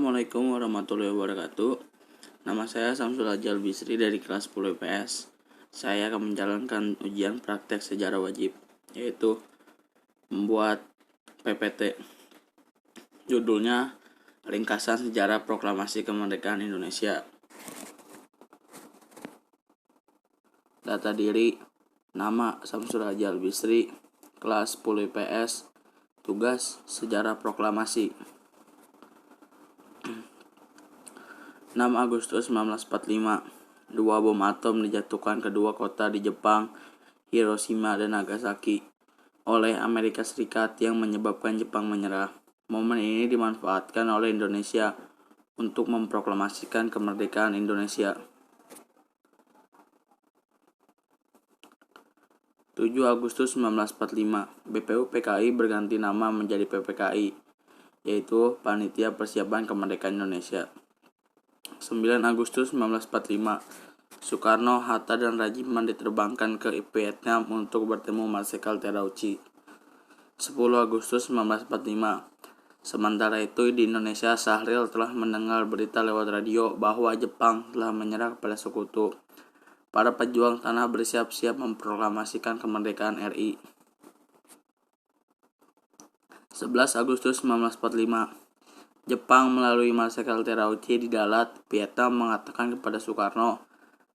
Assalamualaikum warahmatullahi wabarakatuh. Nama saya Samsul Ajal Bisri dari kelas 10 IPS. Saya akan menjalankan ujian praktek sejarah wajib, yaitu membuat PPT. Judulnya Ringkasan Sejarah Proklamasi Kemerdekaan Indonesia. Data diri, nama Samsul Ajal Bisri, kelas 10 IPS, tugas sejarah proklamasi. 6 Agustus 1945, 2 bom atom dijatuhkan ke dua kota di Jepang, Hiroshima dan Nagasaki, oleh Amerika Serikat yang menyebabkan Jepang menyerah. Momen ini dimanfaatkan oleh Indonesia untuk memproklamasikan kemerdekaan Indonesia. 7 Agustus 1945, BPUPKI berganti nama menjadi PPKI, yaitu Panitia Persiapan Kemerdekaan Indonesia. 9 Agustus 1945, Soekarno, Hatta, dan Rajiman diterbangkan ke Vietnam untuk bertemu Marsikal Terauchi. 10 Agustus 1945, sementara itu di Indonesia, Syahril telah mendengar berita lewat radio bahwa Jepang telah menyerah kepada sekutu. Para pejuang tanah bersiap-siap memproklamasikan kemerdekaan RI. 11 Agustus 1945, Jepang melalui Marsikal Terauchi di Dalat, Vietnam mengatakan kepada Soekarno,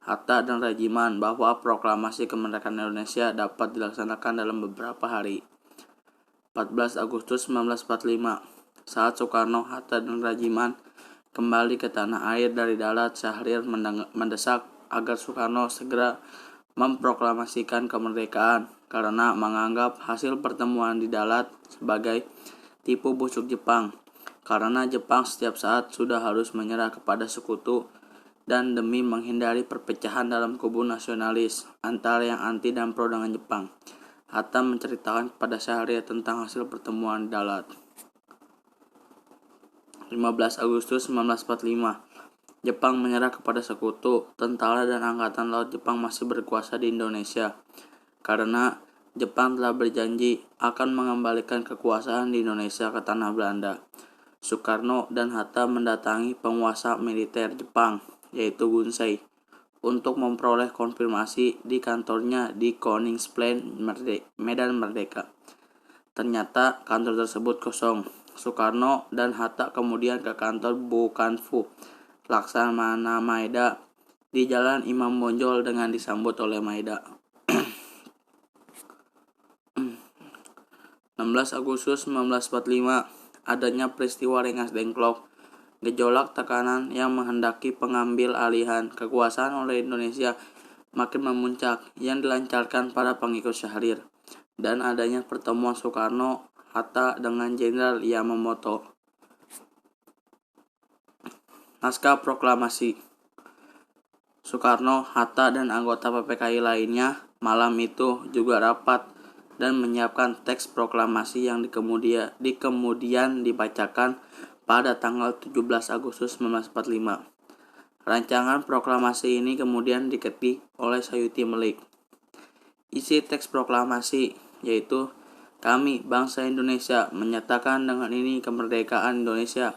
Hatta, dan Rajiman bahwa proklamasi kemerdekaan Indonesia dapat dilaksanakan dalam beberapa hari. 14 Agustus 1945, saat Soekarno, Hatta, dan Rajiman kembali ke tanah air dari Dalat, Syahril mendesak agar Soekarno segera memproklamasikan kemerdekaan karena menganggap hasil pertemuan di Dalat sebagai tipu busuk Jepang. Karena Jepang setiap saat sudah harus menyerah kepada sekutu dan demi menghindari perpecahan dalam kubu nasionalis antara yang anti dan pro dengan Jepang. Hatta menceritakan kepada Syahrir tentang hasil pertemuan Dalat. 15 Agustus 1945, Jepang menyerah kepada sekutu. Tentara dan angkatan laut Jepang masih berkuasa di Indonesia karena Jepang telah berjanji akan mengembalikan kekuasaan di Indonesia ke tanah Belanda. Soekarno dan Hatta mendatangi penguasa militer Jepang, yaitu Gunsei, untuk memperoleh konfirmasi di kantornya di Koningsplein, Medan Merdeka. Ternyata kantor tersebut kosong. Soekarno dan Hatta kemudian ke kantor Bukanfu, Laksamana Maeda, di Jalan Imam Bonjol dengan disambut oleh Maeda. 16 Agustus 1945, adanya peristiwa Rengas Dengklok, gejolak tekanan yang menghendaki pengambil alihan kekuasaan oleh Indonesia makin memuncak yang dilancarkan para pengikut Syahrir, dan adanya pertemuan Soekarno, Hatta dengan Jenderal Yamamoto. Naskah proklamasi. Soekarno, Hatta, dan anggota PPKI lainnya malam itu juga rapat dan menyiapkan teks proklamasi yang kemudian dibacakan pada tanggal 17 Agustus 1945. Rancangan proklamasi ini kemudian diketik oleh Sayuti Melik. Isi teks proklamasi yaitu, kami, bangsa Indonesia, menyatakan dengan ini kemerdekaan Indonesia.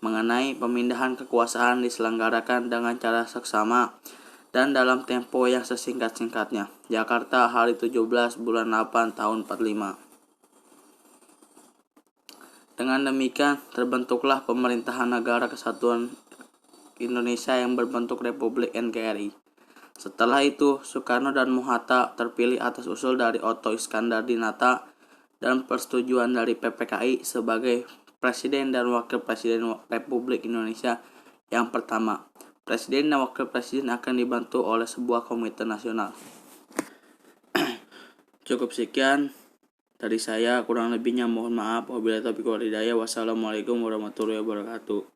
Mengenai pemindahan kekuasaan diselenggarakan dengan cara seksama dan dalam tempo yang sesingkat-singkatnya. Jakarta, hari 17 bulan 8 tahun 45. Dengan demikian, terbentuklah Pemerintahan Negara Kesatuan Indonesia yang berbentuk Republik NKRI. Setelah itu, Soekarno dan Hatta terpilih atas usul dari Otto Iskandar Dinata dan persetujuan dari PPKI sebagai Presiden dan Wakil Presiden Republik Indonesia yang pertama. Presiden dan Wakil Presiden akan dibantu oleh sebuah komite nasional. Cukup sekian dari saya, kurang lebihnya mohon maaf. Wabillahi taufiq wal hidayah. Wassalamualaikum warahmatullahi wabarakatuh.